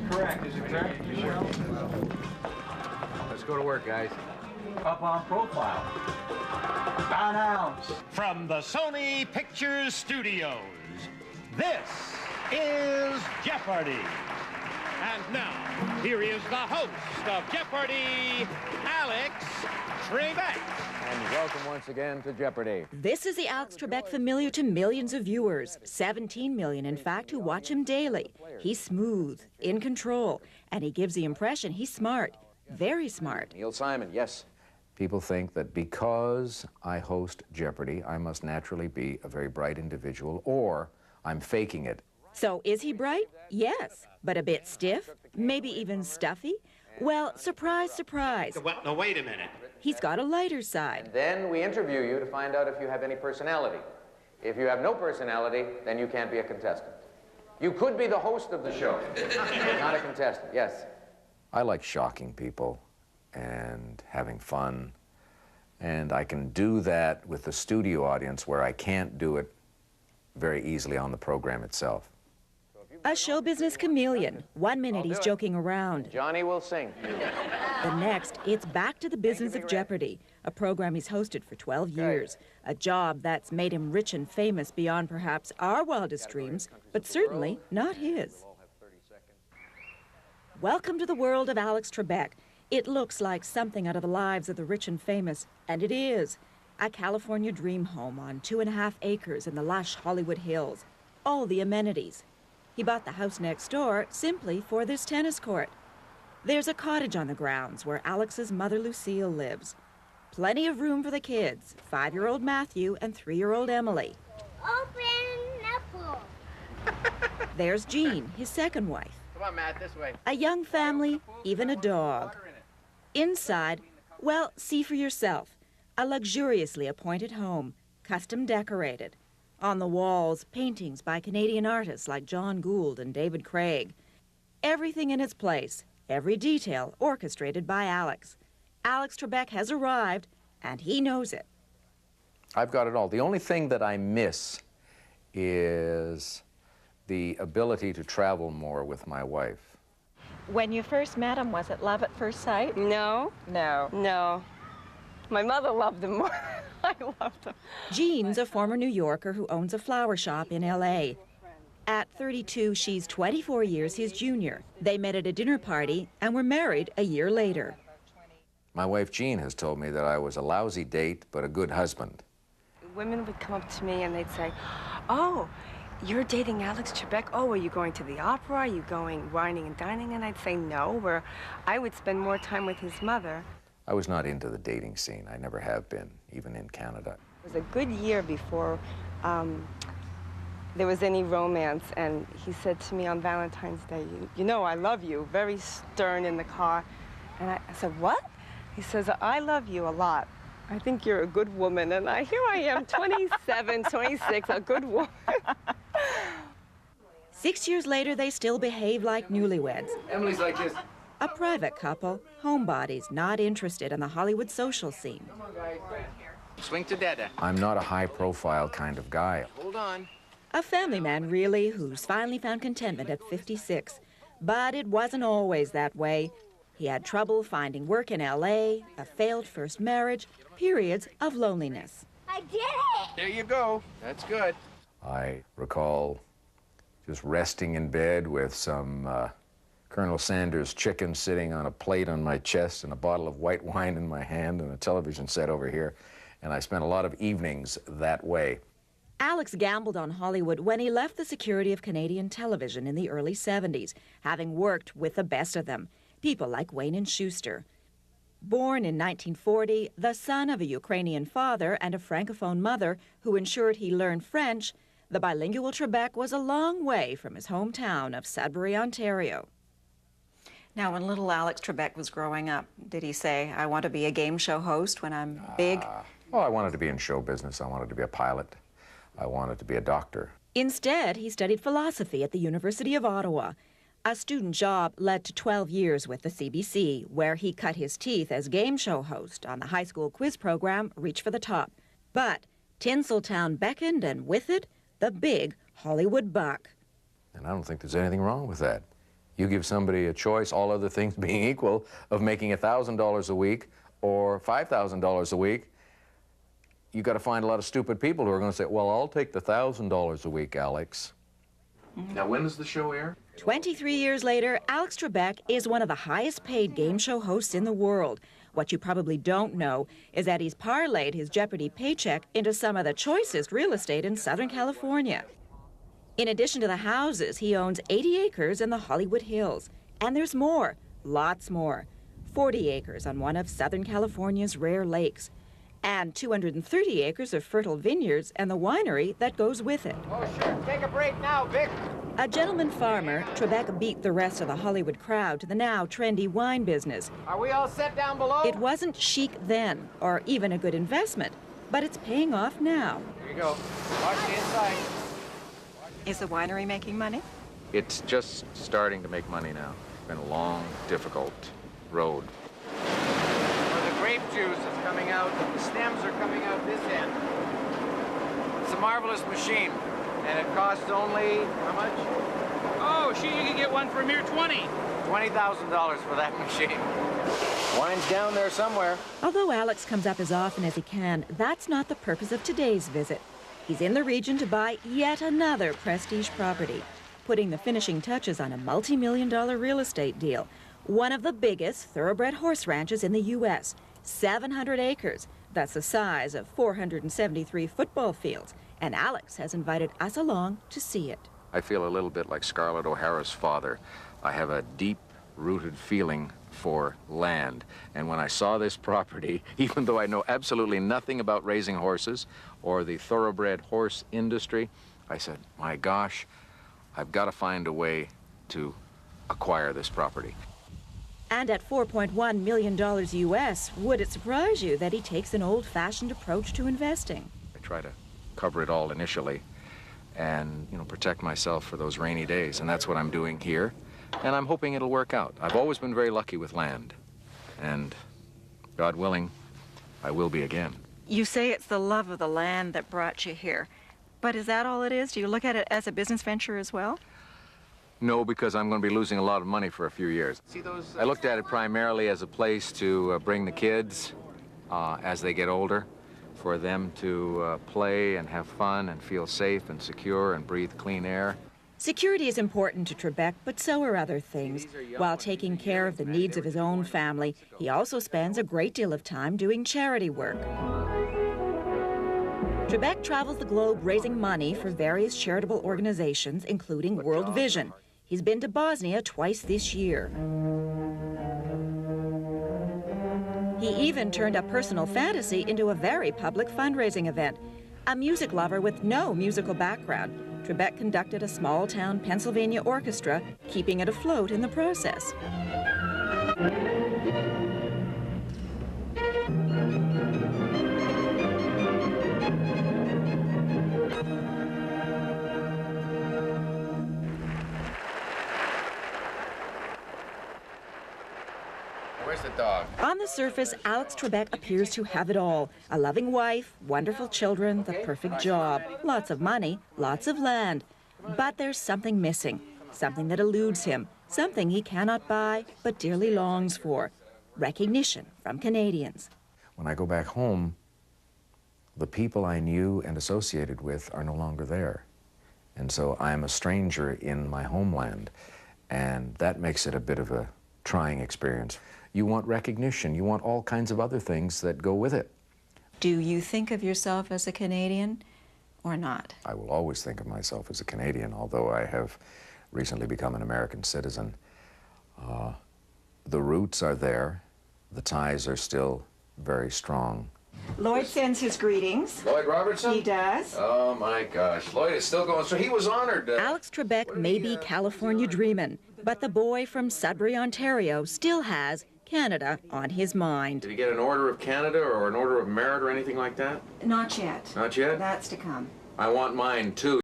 correct. Is it correct? Let's go to work, guys. Up on profile. Announce. From the Sony Pictures Studios, this is Jeopardy! And now, here is the host of Jeopardy, Alex Trebek. And welcome once again to Jeopardy! This is the Alex Trebek familiar to millions of viewers, 17 million in fact, who watch him daily. He's smooth, in control, and he gives the impression he's smart, very smart. Neil Simon, yes. People think that because I host Jeopardy, I must naturally be a very bright individual, or I'm faking it. So is he bright? Yes, but a bit stiff, maybe even stuffy? Well, surprise, surprise. Well, no, wait a minute. He's got a lighter side. Then we interview you to find out if you have any personality. If you have no personality, then you can't be a contestant. You could be the host of the show, but not a contestant, yes. I like shocking people and having fun, and I can do that with the studio audience where I can't do it very easily on the program itself. A show business chameleon. 1 minute he's joking around. Johnny will sing. The next, it's back to the business of Jeopardy, a program he's hosted for 12 years, a job that's made him rich and famous beyond perhaps our wildest dreams, but certainly not his. Welcome to the world of Alex Trebek. It looks like something out of the lives of the rich and famous, and it is. A California dream home on 2.5 acres in the lush Hollywood Hills. All the amenities. He bought the house next door simply for this tennis court. There's a cottage on the grounds where Alex's mother Lucille lives. Plenty of room for the kids, 5-year-old Matthew and 3-year-old Emily. Open nipple. There's Jean, his second wife. Come on, Matt, this way. A young family, even a dog. Inside, well, see for yourself. A luxuriously appointed home, custom decorated. On the walls, paintings by Canadian artists like John Gould and David Craig. Everything in its place, every detail orchestrated by Alex. Alex Trebek has arrived, and he knows it. I've got it all. The only thing that I miss is the ability to travel more with my wife. When you first met him, was it love at first sight? No. No. No. My mother loved him more. I loved him. Jean's a former New Yorker who owns a flower shop in L.A. At 32, she's 24 years his junior. They met at a dinner party and were married a year later. My wife Jean has told me that I was a lousy date, but a good husband. Women would come up to me and they'd say, "Oh, you're dating Alex Trebek. Oh, are you going to the opera? Are you going whining and dining?" And I'd say no, where I would spend more time with his mother. I was not into the dating scene. I never have been, even in Canada. It was a good year before there was any romance, and he said to me on Valentine's Day, you know I love you, very stern in the car. And I said, what? He says, I love you a lot. I think you're a good woman. And here I am, 27, 26, a good woman. 6 years later, they still behave like newlyweds. Emily's like this. A private couple, homebodies not interested in the Hollywood social scene. Swing to Dada. I'm not a high-profile kind of guy. Hold on. A family man, really, who's finally found contentment at 56. But it wasn't always that way. He had trouble finding work in L.A., a failed first marriage, periods of loneliness. I did it! There you go. That's good. I recall just resting in bed with some Colonel Sanders chicken sitting on a plate on my chest and a bottle of white wine in my hand and a television set over here. And I spent a lot of evenings that way. Alex gambled on Hollywood when he left the security of Canadian television in the early 70s, having worked with the best of them, people like Wayne and Schuster. Born in 1940, the son of a Ukrainian father and a Francophone mother who ensured he learned French, the bilingual Trebek was a long way from his hometown of Sudbury, Ontario. Now, when little Alex Trebek was growing up, did he say, I want to be a game show host when I'm big? Well, I wanted to be in show business. I wanted to be a pilot. I wanted to be a doctor. Instead, he studied philosophy at the University of Ottawa. A student job led to 12 years with the CBC, where he cut his teeth as game show host on the high school quiz program Reach for the Top. But Tinseltown beckoned, and with it, the big Hollywood buck. And I don't think there's anything wrong with that. You give somebody a choice, all other things being equal, of making $1,000 a week or $5,000 a week, you got to find a lot of stupid people who are going to say, well, I'll take the $1,000 a week, Alex. Now, when does the show air? 23 years later, Alex Trebek is one of the highest paid game show hosts in the world. What you probably don't know is that he's parlayed his Jeopardy paycheck into some of the choicest real estate in Southern California. In addition to the houses, he owns 80 acres in the Hollywood Hills. And there's more, lots more. 40 acres on one of Southern California's rare lakes. And 230 acres of fertile vineyards and the winery that goes with it. Oh, sure. Take a break now, Vic. A gentleman farmer, Trebek beat the rest of the Hollywood crowd to the now trendy wine business. Are we all set down below? It wasn't chic then, or even a good investment, but it's paying off now. Here you go. Watch the inside. Is the winery making money? It's just starting to make money now. It's been a long, difficult road. Well, the grape juice is coming out. The stems are coming out this end. It's a marvelous machine. And it costs only, how much? Oh, you can get one for a mere 20. $20,000 for that machine. Wine's down there somewhere. Although Alex comes up as often as he can, that's not the purpose of today's visit. He's in the region to buy yet another prestige property, putting the finishing touches on a multi-million-dollar real estate deal. One of the biggest thoroughbred horse ranches in the U.S., 700 acres. That's the size of 473 football fields. And Alex has invited us along to see it. I feel a little bit like Scarlett O'Hara's father. I have a deep-rooted feeling for land. And when I saw this property, even though I know absolutely nothing about raising horses or the thoroughbred horse industry, I said, my gosh, I've got to find a way to acquire this property. And at $4.1 million U.S., would it surprise you that he takes an old-fashioned approach to investing? I try to cover it all initially and, protect myself for those rainy days. And that's what I'm doing here. And I'm hoping it'll work out. I've always been very lucky with land. And God willing, I will be again. You say it's the love of the land that brought you here. But is that all it is? Do you look at it as a business venture as well? No, because I'm going to be losing a lot of money for a few years. See those? I looked at it primarily as a place to bring the kids as they get older, for them to play and have fun and feel safe and secure and breathe clean air. Security is important to Trebek, but so are other things. While taking care of the needs of his own family, he also spends a great deal of time doing charity work. Trebek travels the globe raising money for various charitable organizations, including World Vision. He's been to Bosnia twice this year. He even turned a personal fantasy into a very public fundraising event. A music lover with no musical background, Trebek conducted a small-town Pennsylvania orchestra, keeping it afloat in the process. Where's the dog? On the surface, Alex Trebek appears to have it all. A loving wife, wonderful children, the perfect job, lots of money, lots of land. But there's something missing, something that eludes him, something he cannot buy but dearly longs for. Recognition from Canadians. When I go back home, the people I knew and associated with are no longer there. And so I'm a stranger in my homeland, and that makes it a bit of a trying experience. You want recognition. You want all kinds of other things that go with it. Do you think of yourself as a Canadian or not? I will always think of myself as a Canadian, although I have recently become an American citizen. The roots are there. The ties are still very strong. Lloyd sends his greetings. Lloyd Robertson? He does. Oh, my gosh. Lloyd is still going. So he was honored. Alex Trebek may be California dreamin', but the boy from Sudbury, Ontario still has Canada on his mind. Did he get an Order of Canada or an Order of Merit or anything like that? Not yet. Not yet? That's to come. I want mine, too.